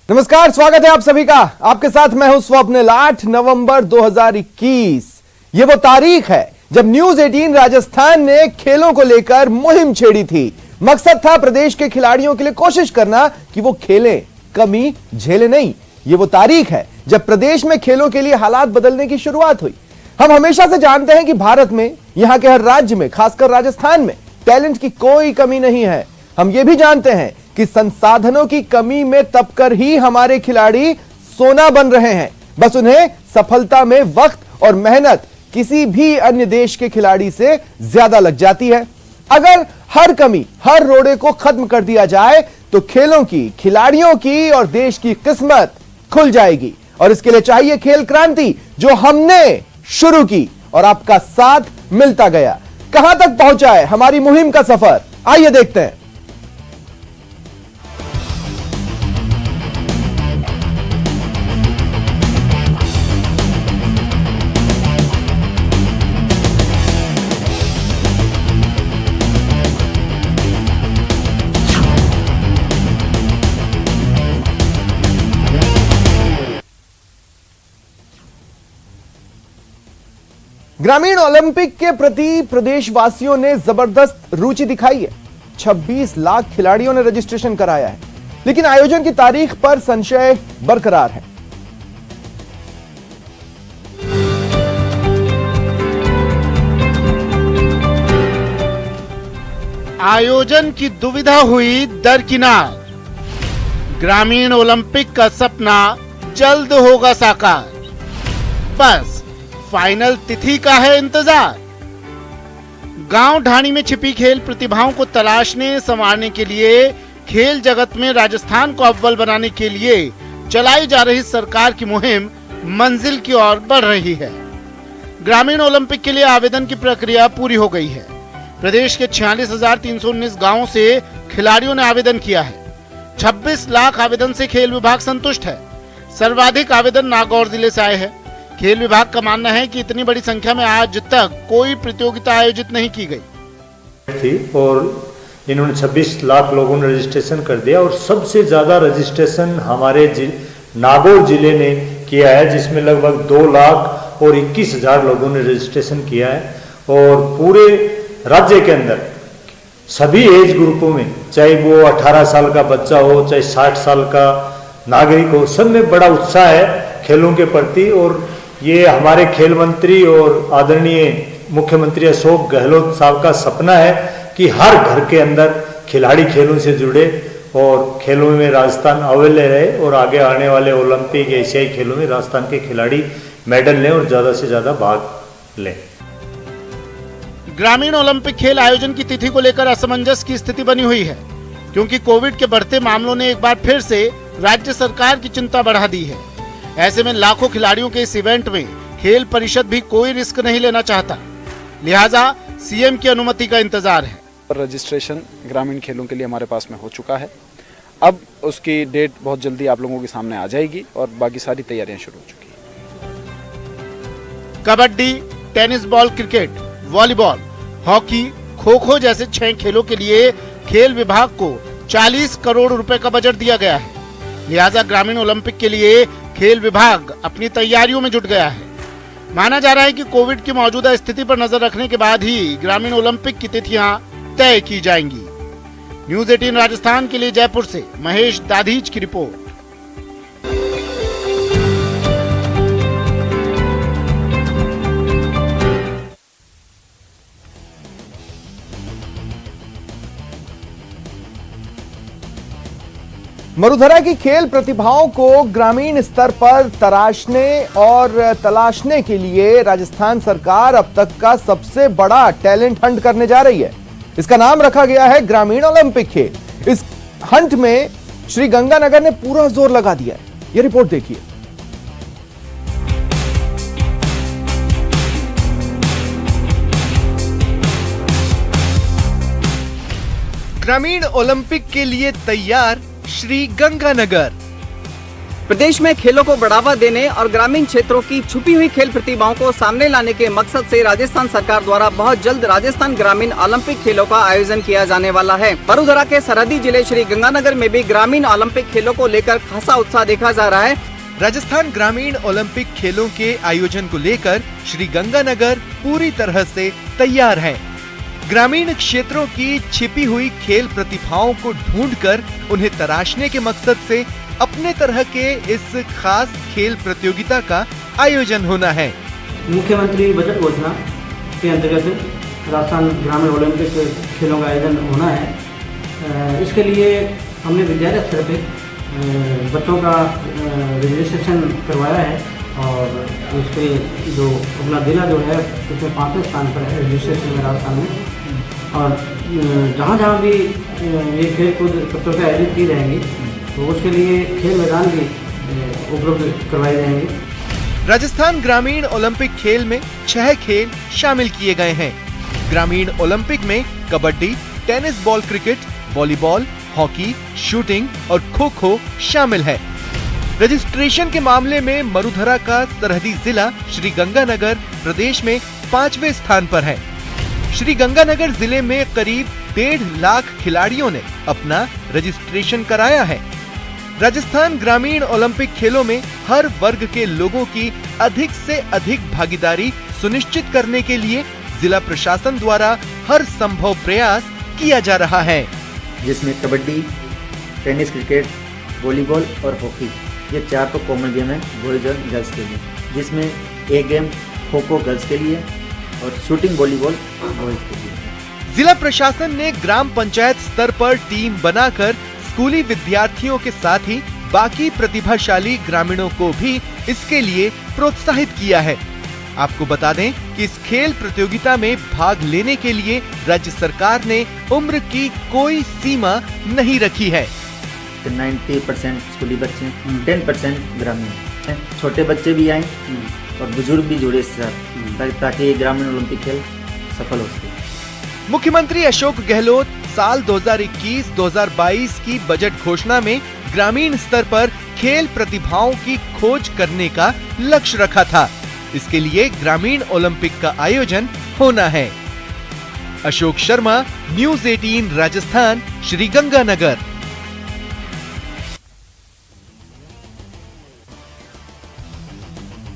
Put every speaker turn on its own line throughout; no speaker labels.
नमस्कार, स्वागत है आप सभी का। आपके साथ मैं हूं स्वप्निल। 8 नवंबर 2021 ये वो तारीख है जब न्यूज 18 राजस्थान ने खेलों को लेकर मुहिम छेड़ी थी। मकसद था प्रदेश के खिलाड़ियों के लिए कोशिश करना कि वो खेलें, कमी झेले नहीं। ये वो तारीख है जब प्रदेश में खेलों के लिए हालात बदलने की शुरुआत हुई। हम हमेशा से जानते हैं कि भारत में, यहां के हर राज्य में, खासकर राजस्थान में टैलेंट की कोई कमी नहीं है। हम ये भी जानते हैं कि संसाधनों की कमी में तपकर ही हमारे खिलाड़ी सोना बन रहे हैं। बस उन्हें सफलता में वक्त और मेहनत किसी भी अन्य देश के खिलाड़ी से ज्यादा लग जाती है। अगर हर कमी, हर रोड़े को खत्म कर दिया जाए तो खेलों की, खिलाड़ियों की और देश की किस्मत खुल जाएगी। और इसके लिए चाहिए खेल क्रांति, जो हमने शुरू की और आपका साथ मिलता गया। कहां तक पहुंचा है हमारी मुहिम का सफर, आइए देखते हैं। ग्रामीण ओलंपिक के प्रति प्रदेशवासियों ने जबरदस्त रुचि दिखाई है। 26 लाख खिलाड़ियों ने रजिस्ट्रेशन कराया है, लेकिन आयोजन की तारीख पर संशय बरकरार है।
आयोजन की दुविधा हुई दरकिनार। ग्रामीण ओलंपिक का सपना जल्द होगा साकार। बस फाइनल तिथि का है इंतजार। गांव ढाणी में छिपी खेल प्रतिभाओं को तलाशने संवारने के लिए, खेल जगत में राजस्थान को अव्वल बनाने के लिए चलाई जा रही सरकार की मुहिम मंजिल की ओर बढ़ रही है। ग्रामीण ओलंपिक के लिए आवेदन की प्रक्रिया पूरी हो गई है। प्रदेश के 46,319 गांवों से खिलाड़ियों ने आवेदन किया है। 26 लाख आवेदन से खेल विभाग संतुष्ट है। सर्वाधिक आवेदन नागौर जिले से आए हैं। खेल विभाग का मानना है कि इतनी बड़ी संख्या में आज तक कोई प्रतियोगिता आयोजित नहीं की गई
थी और इन्होंने 26 लाख लोगों ने रजिस्ट्रेशन कर दिया और सबसे ज़्यादा रजिस्ट्रेशन हमारे नागौर जिले ने किया है, जिसमें लगभग 2 लाख और 21,000 लोगों ने रजिस्ट्रेशन किया है। और पूरे राज्य के अंदर सभी एज ग्रुपों में, चाहे वो 18 साल का बच्चा हो, चाहे 60 साल का नागरिक हो, सब में बड़ा उत्साह है खेलों के प्रति। और ये हमारे खेल मंत्री और आदरणीय मुख्यमंत्री अशोक गहलोत साहब का सपना है कि हर घर के अंदर खिलाड़ी खेलों से जुड़े और खेलों में राजस्थान अव्वल रहे और आगे आने वाले ओलंपिक, एशियाई खेलों में राजस्थान के खिलाड़ी मेडल लें और ज्यादा से ज्यादा भाग लें।
ग्रामीण ओलंपिक खेल आयोजन की तिथि को लेकर असमंजस की स्थिति बनी हुई है, क्योंकि कोविड के बढ़ते मामलों ने एक बार फिर से राज्य सरकार की चिंता बढ़ा दी है। ऐसे में लाखों खिलाड़ियों के इस इवेंट में खेल परिषद भी कोई रिस्क नहीं लेना चाहता, लिहाजा सीएम की अनुमति का इंतजार है।
रजिस्ट्रेशन ग्रामीण खेलों के लिए हमारे पास में हो चुका है। अब उसकी डेट बहुत जल्दी आप लोगों के सामने आ जाएगी और बाकी सारी तैयारियां शुरू हो चुकी हैं।
Kabaddi, tennis ball, cricket, volleyball, hockey, kho kho जैसे 6 खेलों के लिए खेल विभाग को 40 करोड़ रुपए का बजट दिया गया है। लिहाजा ग्रामीण ओलंपिक के लिए खेल विभाग अपनी तैयारियों में जुट गया है। माना जा रहा है कि कोविड की मौजूदा स्थिति पर नजर रखने के बाद ही ग्रामीण ओलंपिक की तिथियां तय की जाएंगी। न्यूज 18 राजस्थान के लिए जयपुर से महेश दाधीच की रिपोर्ट।
मरुधरा की खेल प्रतिभाओं को ग्रामीण स्तर पर तलाशने के लिए राजस्थान सरकार अब तक का सबसे बड़ा टैलेंट हंट करने जा रही है। इसका नाम रखा गया है ग्रामीण ओलंपिक खेल। इस हंट में श्री गंगानगर ने पूरा जोर लगा दिया है। यह रिपोर्ट देखिए। ग्रामीण ओलंपिक के लिए तैयार श्री गंगानगर।
प्रदेश में खेलों को बढ़ावा देने और ग्रामीण क्षेत्रों की छुपी हुई खेल प्रतिभाओं को सामने लाने के मकसद से राजस्थान सरकार द्वारा बहुत जल्द राजस्थान ग्रामीण ओलंपिक खेलों का आयोजन किया जाने वाला है। वडोदरा के सरहदी जिले श्री गंगानगर में भी ग्रामीण ओलंपिक खेलों को लेकर खासा उत्साह देखा जा रहा है।
राजस्थान ग्रामीण ओलंपिक खेलों के आयोजन को लेकर श्री गंगानगर पूरी तरह से तैयार है। ग्रामीण क्षेत्रों की छिपी हुई खेल प्रतिभाओं को ढूंढकर उन्हें तराशने के मकसद से अपने तरह के इस खास खेल प्रतियोगिता का आयोजन होना है।
मुख्यमंत्री बजट घोषणा के अंतर्गत राजस्थान ग्रामीण ओलंपिक खेलों का आयोजन होना है। इसके लिए हमने विद्यालय स्तर पे बच्चों का रजिस्ट्रेशन करवाया है और उसके जो अपना जिला जो है उसमें 5वें स्थान पर है रजिस्ट्रेशन में राजस्थान में। और जहाँ जहाँ भी ये खेल कूद प्रतियोगिता आयोजित की जाएंगी तो उसके लिए खेल मैदान भी उपलब्ध करवाए जाएंगे।
राजस्थान ग्रामीण ओलंपिक खेल में 6 खेल शामिल किए गए हैं। ग्रामीण ओलंपिक में kabaddi, tennis ball cricket, volleyball, hockey, shooting और खो खो शामिल है। रजिस्ट्रेशन के मामले में मरुधरा का सरहदी जिला श्री गंगानगर प्रदेश में 5वें स्थान पर है। श्री गंगानगर जिले में करीब 1.5 लाख खिलाड़ियों ने अपना रजिस्ट्रेशन कराया है। राजस्थान ग्रामीण ओलंपिक खेलों में हर वर्ग के लोगों की अधिक से अधिक भागीदारी सुनिश्चित करने के लिए जिला प्रशासन द्वारा हर संभव प्रयास किया जा रहा है,
जिसमें कबड्डी, टेनिस, क्रिकेट, वॉलीबॉल और हॉकी ये 4 तो कॉमन गेम है बॉयज और गर्ल्स के लिए, जिसमें एक गेम खो खो गर्ल्स के लिए और शूटिंग वॉलीबॉल बॉयज के लिए।
जिला प्रशासन ने ग्राम पंचायत स्तर पर टीम बनाकर स्कूली विद्यार्थियों के साथ ही बाकी प्रतिभाशाली ग्रामीणों को भी इसके लिए प्रोत्साहित किया है। आपको बता दें कि इस खेल प्रतियोगिता में भाग लेने के लिए राज्य सरकार ने उम्र की कोई सीमा नहीं रखी है।
90% स्कूली बच्चे, 10% ग्रामीण, छोटे बच्चे भी आए और बुजुर्ग भी जुड़े इसके साथ ताकि ग्रामीण ओलंपिक खेल सफल हो सके।
मुख्यमंत्री अशोक गहलोत साल 2021-2022 की बजट घोषणा में ग्रामीण स्तर पर खेल प्रतिभाओं की खोज करने का लक्ष्य रखा था। इसके लिए ग्रामीण ओलंपिक का आयोजन होना है। Ashok Sharma, news 18 Rajasthan, Sri Ganganagar.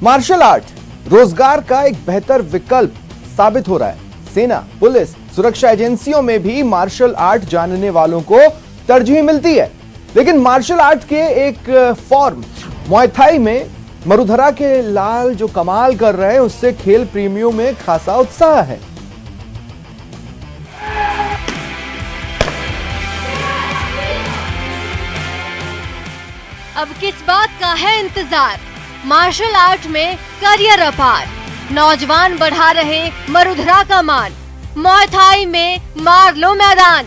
Martial art रोजगार का एक बेहतर विकल्प साबित हो रहा है। सेना, पुलिस, सुरक्षा एजेंसियों में भी मार्शल आर्ट जानने वालों को तरजीह मिलती है। लेकिन मार्शल आर्ट के एक फॉर्म मुआय थाई में मरुधरा के लाल जो कमाल कर रहे हैं उससे खेल प्रेमियों में खासा उत्साह है।
अब किस बात का है इंतजार? मार्शल आर्ट में करियर अपार, नौजवान बढ़ा रहे मरुधरा का मान। मुआय थाई में मार लो मैदान।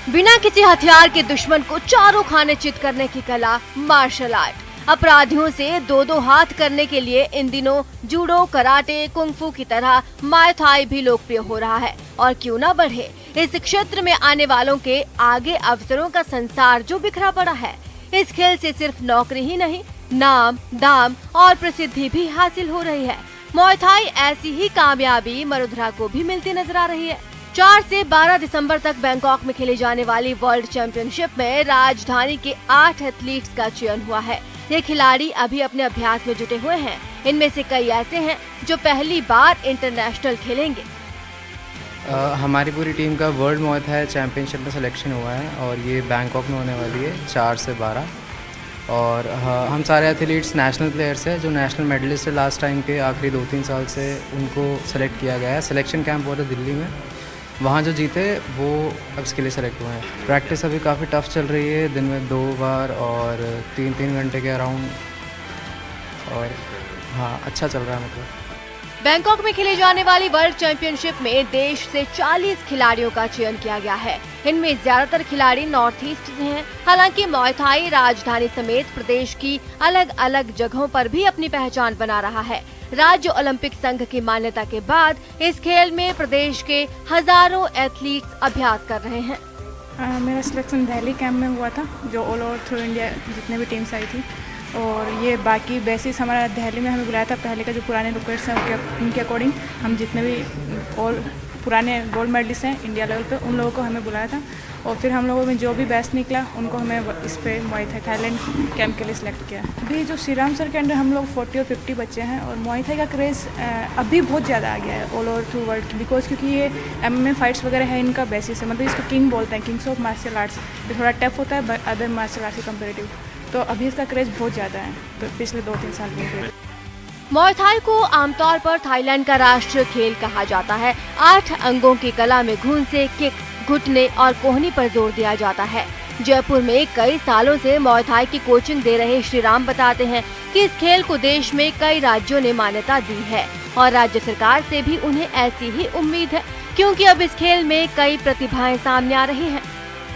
बिना किसी हथियार के दुश्मन को चारों खाने चित करने की कला मार्शल आर्ट। अपराधियों से दो हाथ करने के लिए इन दिनों जूडो, कराटे, कुंफू की तरह मुआय थाई भी लोकप्रिय हो रहा है। और क्यों ना बढ़े, इस क्षेत्र में आने वालों के आगे अवसरों का संसार जो बिखरा पड़ा है। इस खेल से सिर्फ नौकरी ही नहीं, नाम, दाम और प्रसिद्धि भी हासिल हो रही है। मुआय थाई ऐसी ही कामयाबी मरुधरा को भी मिलती नजर आ रही है। 4 से 12 दिसंबर तक बैंकॉक में खेली जाने वाली वर्ल्ड चैंपियनशिप में राजधानी के 8 एथलीट्स का चयन हुआ है। ये खिलाड़ी अभी अपने अभ्यास में जुटे हुए हैं। इनमें से कई ऐसे हैं जो पहली बार इंटरनेशनल खेलेंगे।
हमारी पूरी टीम का वर्ल्ड मुआय थाई चैंपियनशिप में सिलेक्शन हुआ है और ये बैंकॉक में होने वाली है 4 से 12। और हम सारे एथलीट्स नेशनल प्लेयर्स हैं जो नेशनल मेडलिस्ट है लास्ट टाइम के। आखिरी 2-3 साल से उनको सेलेक्ट किया गया है। सिलेक्शन कैंप हुआ था दिल्ली में, वहाँ जो जीते वो अब इसके लिए सेलेक्ट हुए हैं। प्रैक्टिस अभी काफ़ी टफ चल रही है, दिन में 2 बार और 3-3 घंटे के अराउंड। और हाँ, अच्छा चल रहा है मतलब।
बैंकॉक में खेली जाने वाली वर्ल्ड चैंपियनशिप में देश से 40 खिलाड़ियों का चयन किया गया है। इनमें ज्यादातर खिलाड़ी नॉर्थ ईस्ट से हैं। हालांकि मुआय थाई राजधानी समेत प्रदेश की अलग अलग जगहों पर भी अपनी पहचान बना रहा है। राज्य ओलंपिक संघ की मान्यता के बाद इस खेल में प्रदेश के हजारों एथलीट्स अभ्यास कर रहे हैं।
मेरा सिलेक्शन दिल्ली कैंप में हुआ था, जो ऑल ओवर थ्रू इंडिया जितने भी टीम्स आई थी और ये बाकी बेसिस हमारा दिल्ली में हमें बुलाया था। पहले का जो पुराने रिक्वेस्ट हैं उनके अकॉर्डिंग हम जितने भी और पुराने गोल्ड मेडलिस्ट हैं इंडिया लेवल पे उन लोगों को हमें बुलाया था और फिर हम लोगों में जो भी बेस्ट निकला उनको हमें इस पे मुआई थाईलैंड कैंप के लिए सिलेक्ट किया। अभी जो श्री राम सर के अंडर हम लोग 40 और 50 बच्चे हैं और मुआई थाई का क्रेज़ अभी बहुत ज़्यादा आ गया है all over through world because क्योंकि ये MMA फाइट्स वगैरह है इनका बेसिस है, मतलब इसको किंग बोलते हैं, किंग्स ऑफ मार्शल आर्ट्स। ये थोड़ा टफ होता है अदर मार्शल आर्ट्स के कंपेरेटिव, तो अभी इसका क्रेज़ बहुत ज़्यादा है तो पिछले 2-3 साल में।
मुआय थाई को आमतौर पर थाईलैंड का राष्ट्रीय खेल कहा जाता है। 8 अंगों की कला में घुंसे, किक, घुटने और कोहनी पर जोर दिया जाता है। जयपुर में कई सालों से मुआय थाई की कोचिंग दे रहे श्रीराम बताते हैं कि इस खेल को देश में कई राज्यों ने मान्यता दी है और राज्य सरकार से भी उन्हें ऐसी ही उम्मीद है क्योंकि अब इस खेल में कई प्रतिभाएं सामने आ रही हैं।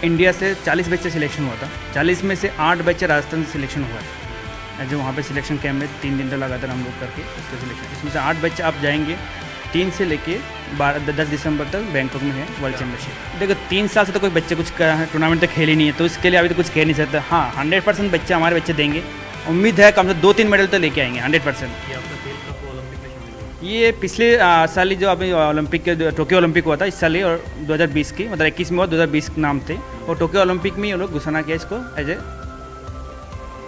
इंडिया से 40 बच्चे सिलेक्शन हुआ था, 40 में से 8 बच्चे राजस्थान से सिलेक्शन हुआ है। जो वहाँ पे सिलेक्शन कैंप में 3 दिन तक लगातार हम लोग करके उसका सिलेक्शन, इसमें से 8 बच्चे आप जाएंगे 3 से लेके 10 दिसंबर तक बैंकॉक में है वर्ल्ड चैम्पियनशिप। देखो 3 साल से तो कोई बच्चे कुछ टूर्नामेंट तक खेले नहीं है तो इसके लिए अभी तो कुछ कह नहीं सकते। हाँ 100% बच्चे हमारे बच्चे देंगे, उम्मीद है कम से 2-3 मेडल तो लेके आएंगे 100%। ये पिछले साल ही जो अभी ओलंपिक के टोक्यो ओलंपिक हुआ था इस साल ही और 2020 की मतलब 21 में और 2020 नाम थे और टोक्यो ओलंपिक में ये लोग घोषणा किया इसको एज ए।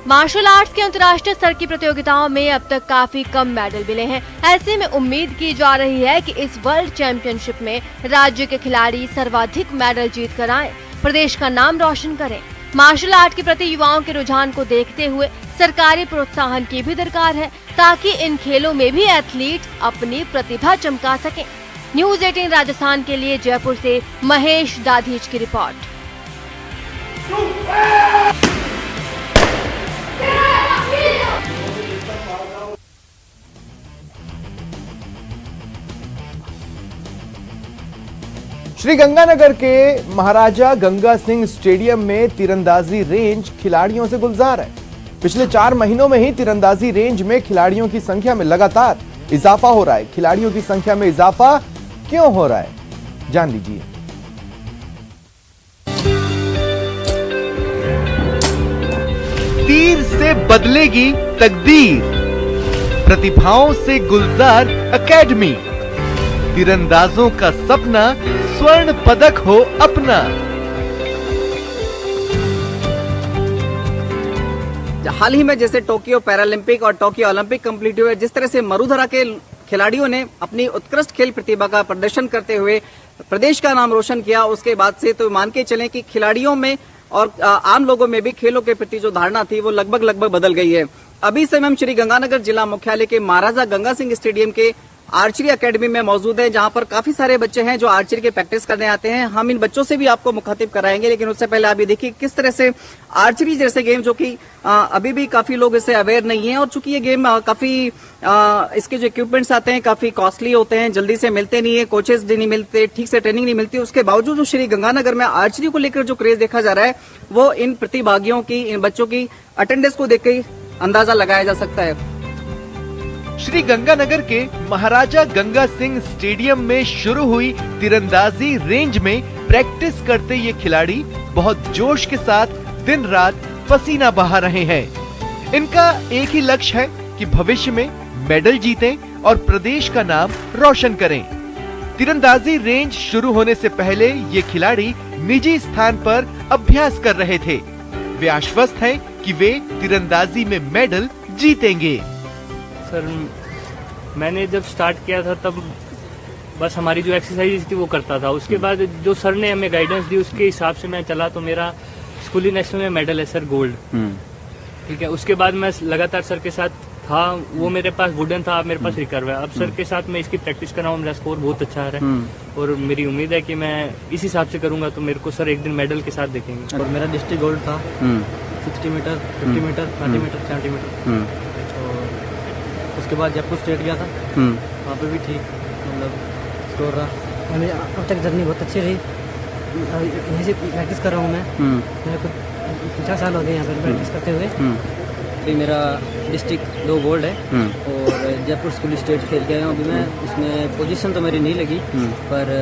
मार्शल आर्ट्स के अंतर्राष्ट्रीय स्तर की प्रतियोगिताओं में अब तक काफी कम मेडल मिले हैं। ऐसे में उम्मीद की जा रही है कि इस वर्ल्ड चैंपियनशिप में राज्य के खिलाड़ी सर्वाधिक मेडल जीत कर आए, प्रदेश का नाम रोशन करें। मार्शल आर्ट के प्रति युवाओं के रुझान को देखते हुए सरकारी प्रोत्साहन की भी दरकार है ताकि इन खेलों में भी एथलीट अपनी प्रतिभा चमका सकें। न्यूज़ 18 राजस्थान के लिए जयपुर से महेश दाधीच की रिपोर्ट।
श्री गंगानगर के महाराजा गंगा सिंह स्टेडियम में तीरंदाजी रेंज खिलाड़ियों से गुलजार है। पिछले 4 महीनों में ही तीरंदाजी रेंज में खिलाड़ियों की संख्या में लगातार इजाफा हो रहा है। खिलाड़ियों की संख्या में इजाफा क्यों हो रहा है, जान लीजिए।
तीर से बदलेगी तकदीर, प्रतिभाओं से गुलजार एकेडमी, तीरंदाजों का सपना स्वर्ण पदक हो अपना।
हाल ही में जैसे टोक्यो पैरालंपिक और टोक्यो ओलंपिक कंप्लीट हुए, जिस तरह से मरुधरा के खिलाड़ियों ने अपनी उत्कृष्ट खेल प्रतिभा का प्रदर्शन करते हुए प्रदेश का नाम रोशन किया, उसके बाद से तो मान के चलें कि खिलाड़ियों में और आम लोगों में भी खेलों के प्रति जो धारणा थी वो लगभग बदल गई है। अभी से हम श्री गंगानगर जिला मुख्यालय के महाराजा गंगा सिंह स्टेडियम के आर्चरी एकेडमी में मौजूद है, जहां पर काफी सारे बच्चे हैं जो आर्चरी के प्रैक्टिस करने आते हैं। हम इन बच्चों से भी आपको मुखातिब कराएंगे, लेकिन उससे पहले आप ये देखिए किस तरह से आर्चरी जैसे गेम जो कि अभी भी काफी लोग इससे अवेयर नहीं है और चूंकि ये गेम काफी इसके जो इक्विपमेंट्स आते हैं काफी कॉस्टली होते हैं, जल्दी से मिलते नहीं है, कोचेस नहीं मिलते, ठीक से ट्रेनिंग नहीं मिलती। उसके बावजूद जो श्री गंगानगर में आर्चरी को लेकर जो क्रेज देखा जा रहा है वो इन प्रतिभागियों की, इन बच्चों की अटेंडेंस को देखकर अंदाजा लगाया जा सकता है।
श्री गंगानगर के महाराजा गंगा सिंह स्टेडियम में शुरू हुई तीरंदाजी रेंज में प्रैक्टिस करते ये खिलाड़ी बहुत जोश के साथ दिन रात पसीना बहा रहे हैं। इनका एक ही लक्ष्य है कि भविष्य में मेडल जीतें और प्रदेश का नाम रोशन करें। तीरंदाजी रेंज शुरू होने से पहले ये खिलाड़ी निजी स्थान पर अभ्यास कर रहे थे। वे आश्वस्त हैं कि वे तीरंदाजी में मेडल जीतेंगे।
सर मैंने जब स्टार्ट किया था तब बस हमारी जो एक्सरसाइज थी वो करता था, उसके बाद जो सर ने हमें गाइडेंस दी उसके हिसाब से मैं चला तो मेरा स्कूली नेशनल में मेडल है सर, गोल्ड। ठीक है, उसके बाद मैं लगातार सर के साथ था, वो मेरे पास वुडन था, अब मेरे पास रिकर्व है। अब सर के साथ मैं इसकी प्रैक्टिस कर रहा हूँ, मेरा स्कोर बहुत अच्छा आ रहा है और मेरी उम्मीद है कि मैं इस हिसाब से करूंगा तो मेरे को सर एक दिन मेडल के साथ देखेंगे।
और मेरा डिस्ट्रिक्ट गोल्ड था 60 मीटर, 50 मीटर, 30 मीटर, 70 मीटर। उसके बाद जयपुर स्टेट गया था, वहाँ पे भी ठीक मतलब स्कोर रहा। मेरी अब तक जर्नी बहुत अच्छी रही, यहीं से प्रैक्टिस कर रहा हूँ मैं। मेरे को 50 साल हो गए यहाँ पर प्रैक्टिस करते हुए।
अभी मेरा डिस्ट्रिक्ट 2 गोल्ड है और जयपुर स्कूल स्टेट खेल के आया हूँ अभी मैं। उसमें पोजीशन तो मेरी नहीं लगी पर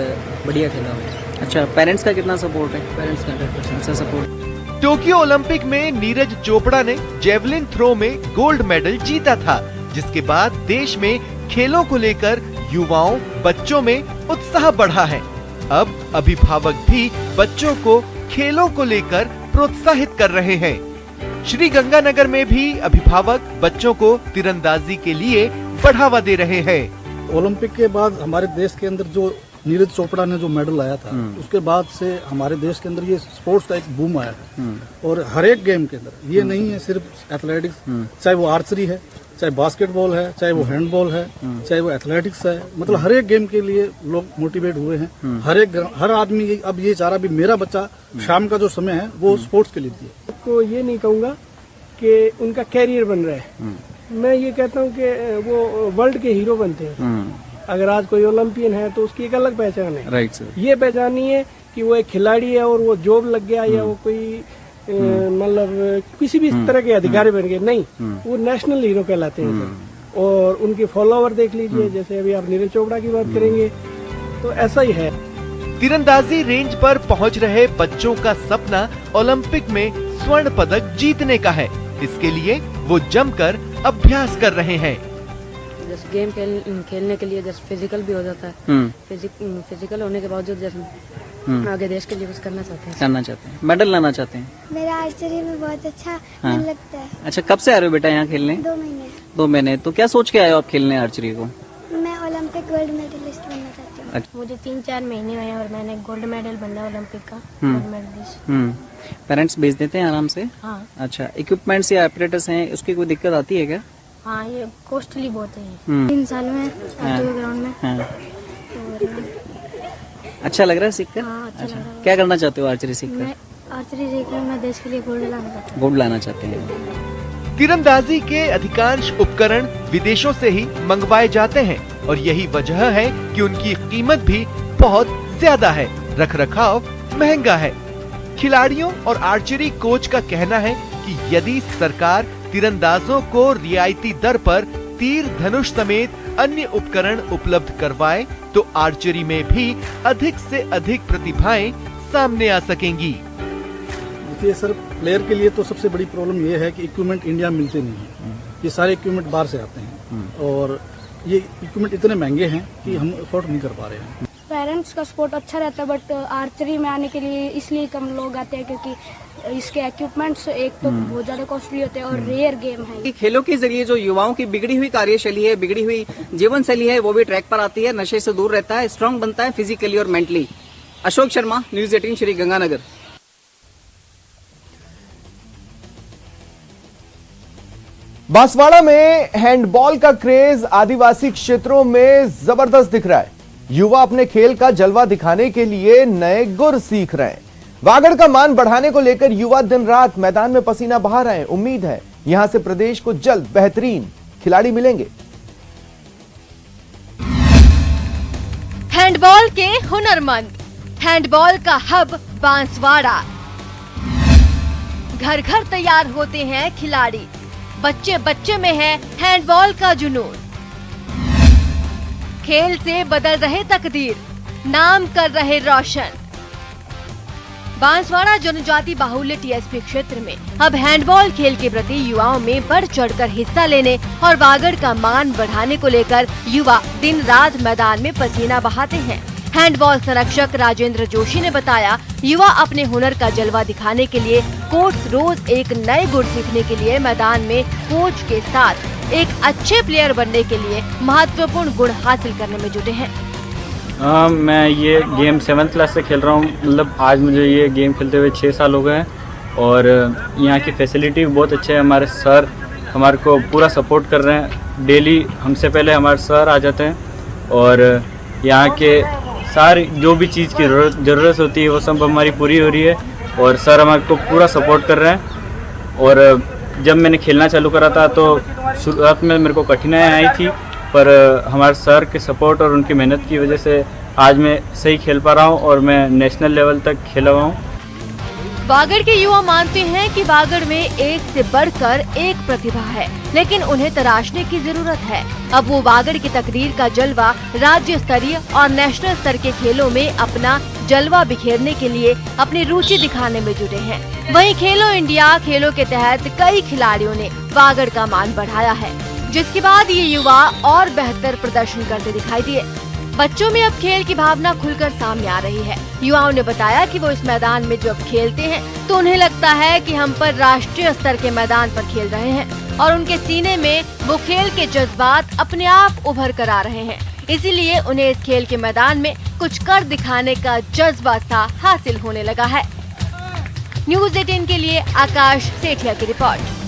बढ़िया खेला हूँ।
अच्छा, पेरेंट्स का कितना सपोर्ट है?
पेरेंट्स का 100% अच्छा सपोर्ट।
टोक्यो ओलंपिक में नीरज चोपड़ा ने जेवलिन थ्रो में गोल्ड मेडल जीता था, जिसके बाद देश में खेलों को लेकर युवाओं, बच्चों में उत्साह बढ़ा है। अब अभिभावक भी बच्चों को खेलों को लेकर प्रोत्साहित कर रहे हैं। श्री गंगानगर में भी अभिभावक बच्चों को तीरंदाजी के लिए बढ़ावा दे रहे हैं।
ओलंपिक के बाद हमारे देश के अंदर जो नीरज चोपड़ा ने जो मेडल लाया था, उसके बाद से हमारे देश के अंदर ये स्पोर्ट्स का एक बूम आया है। और हर एक गेम के अंदर ये नहीं है सिर्फ एथलेटिक्स, चाहे वो आर्चरी है, चाहे बास्केटबॉल है, चाहे वो हैंडबॉल है, चाहे वो एथलेटिक्स है, मतलब हर एक गेम के लिए लोग मोटिवेट हुए हैं। हर आदमी अब ये चाह रहा भी मेरा बच्चा शाम का जो समय है वो स्पोर्ट्स के लिए दिए।
को ये नहीं कहूँगा कि उनका कैरियर बन रहा है, मैं ये कहता हूँ कि वो वर्ल्ड के हीरो बनते हैं। अगर आज कोई ओलंपियन है तो उसकी एक अलग पहचान है।
Right sir.
ये पहचान नहीं है कि वो एक खिलाड़ी है और वो जॉब लग गया या वो कोई मतलब किसी भी तरह के अधिकारी बन गए, नहीं, वो नेशनल हीरो कहलाते हैं सर। और उनके फॉलोअर देख लीजिए, जैसे अभी आप नीरज चोपड़ा की बात करेंगे तो ऐसा ही है।
तीरंदाजी रेंज पर पहुंच रहे बच्चों का सपना ओलंपिक में स्वर्ण पदक जीतने का है। इसके लिए वो जमकर अभ्यास कर रहे हैं।
जैसे गेम खेलने के लिए जैसे फिजिकल भी हो जाता है, फिजिकल होने के बावजूद जैसे आगे देश के लिए कुछ करना चाहते हैं,
मेडल लाना चाहते हैं।
मेरा आर्चरी में बहुत अच्छा मन लगता है।
अच्छा, कब से आ रहे हो बेटा यहाँ खेलने?
2 महीने।
2 महीने। तो क्या सोच के आए हो आप खेलने आर्चरी को?
मैं ओलंपिक गोल्ड मेडलिस्ट बनना चाहती हूँ।
अच्छा।
मुझे 3-4 महीने हुए और मैंने गोल्ड मेडल बनना ओलंपिक का गोल्ड मेडलिस्ट।
पेरेंट्स भेज देते हैं आराम से?
हाँ।
अच्छा, इक्विपमेंट्स या ऑपरेटर्स हैं, उसकी कोई दिक्कत आती है क्या?
हाँ, ये कॉस्टली बहुत है। 3 साल में ग्राउंड में।
अच्छा लग रहा है सीखकर?
हाँ, अच्छा लग रहा है।
क्या करना चाहते हो आर्चरी सीखकर?
मैं आर्चरी सीखकर मैं देश के लिए गोल्ड लाना चाहती हूँ।
गोल्ड लाना चाहते हैं।
तीरंदाजी के अधिकांश उपकरण विदेशों से ही मंगवाए जाते हैं और यही वजह है कि उनकी कीमत भी बहुत ज्यादा है, रखरखाव महंगा है। खिलाड़ियों और आर्चरी कोच का कहना है कि यदि सरकार तीरंदाजों को रियायती दर पर तीर धनुष समेत अन्य उपकरण उपलब्ध करवाए तो आर्चरी में भी अधिक से अधिक प्रतिभाएं सामने आ सकेंगी।
देखिए सर, प्लेयर के लिए तो सबसे बड़ी प्रॉब्लम ये है कि इक्विपमेंट इंडिया में मिलते नहीं है। ये सारे इक्विपमेंट बाहर से आते हैं और ये इक्विपमेंट इतने महंगे हैं कि हम अफोर्ड नहीं कर पा रहे हैं।
पेरेंट्स का सपोर्ट अच्छा रहता है, बट आर्चरी में आने के लिए इसलिए कम लोग आते हैं क्योंकि इसके इक्विपमेंट्स एक तो बहुत ज्यादा कॉस्टली होते हैं और रेयर गेम है।
खेलों के जरिए जो युवाओं की बिगड़ी हुई कार्यशैली है, बिगड़ी हुई जीवन शैली है, वो भी ट्रैक पर आती है, नशे से दूर रहता है, स्ट्रांग बनता है फिजिकली और मेंटली। अशोक शर्मा, न्यूज 18 श्री गंगानगर।
बांसवाड़ा में हैंडबॉल का क्रेज आदिवासी क्षेत्रों में जबरदस्त दिख रहा है। युवा अपने खेल का जलवा दिखाने के लिए नए गुर सीख रहे हैं। वागड़ का मान बढ़ाने को लेकर युवा दिन रात मैदान में पसीना बहा रहे हैं। उम्मीद है यहां से प्रदेश को जल्द बेहतरीन खिलाड़ी मिलेंगे।
हैंडबॉल के हुनरमंद, हैंडबॉल का हब बांसवाड़ा। घर घर तैयार होते हैं खिलाड़ी, बच्चे बच्चे में है हैंडबॉल का जुनून। खेल से बदल रहे तकदीर, नाम कर रहे रोशन। बांसवाड़ा जनजाति बाहुल्य टीएसपी क्षेत्र में अब हैंडबॉल खेल के प्रति युवाओं में बढ़ चढ़कर हिस्सा लेने और वागड़ का मान बढ़ाने को लेकर युवा दिन रात मैदान में पसीना बहाते हैं। हैंडबॉल संरक्षक राजेंद्र जोशी ने बताया, युवा अपने हुनर का जलवा दिखाने के लिए कोच रोज एक नए गुण सीखने के लिए मैदान में कोच के साथ एक अच्छे प्लेयर बनने के लिए महत्वपूर्ण गुण हासिल करने में जुटे हैं।
मैं ये गेम 7th क्लास से खेल रहा हूँ। मतलब आज मुझे ये गेम खेलते हुए 6 साल हो गए हैं और यहाँ की फैसिलिटी भी बहुत अच्छे है। हमारे सर हमारे को पूरा सपोर्ट कर रहे हैं। डेली हमसे पहले हमारे सर आ जाते हैं और यहाँ के सारी जो भी चीज़ की ज़रूरत होती है वो सब हमारी पूरी हो रही है और सर हमारे को पूरा सपोर्ट कर रहे हैं। और जब मैंने खेलना चालू करा था तो शुरुआत में मेरे को कठिनाई आई थी, पर हमारे सर के सपोर्ट और उनकी मेहनत की वजह से आज मैं सही खेल पा रहा हूँ और मैं नेशनल लेवल तक खेला हुआ हूँ।
वागड़ के युवा मानते हैं कि वागड़ में एक से बढ़कर एक प्रतिभा है, लेकिन उन्हें तराशने की जरूरत है। अब वो वागड़ की तकदीर का जलवा राज्य स्तरीय और नेशनल स्तर के खेलों में अपना जलवा बिखेरने के लिए अपनी रुचि दिखाने में जुटे हैं। वहीं खेलो इंडिया खेलों के तहत कई खिलाड़ियों ने वागड़ का मान बढ़ाया है, जिसके बाद ये युवा और बेहतर प्रदर्शन करते दिखाई दिए। बच्चों में अब खेल की भावना खुलकर सामने आ रही है। युवाओं ने बताया कि वो इस मैदान में जब खेलते हैं तो उन्हें लगता है कि हम पर राष्ट्रीय स्तर के मैदान पर खेल रहे हैं और उनके सीने में वो खेल के जज्बात अपने आप उभर कर आ रहे हैं। इसीलिए उन्हें इस खेल के मैदान में कुछ कर दिखाने का जज्बा सा हासिल होने लगा है। न्यूज़ 18 के लिए आकाश सेठिया की रिपोर्ट।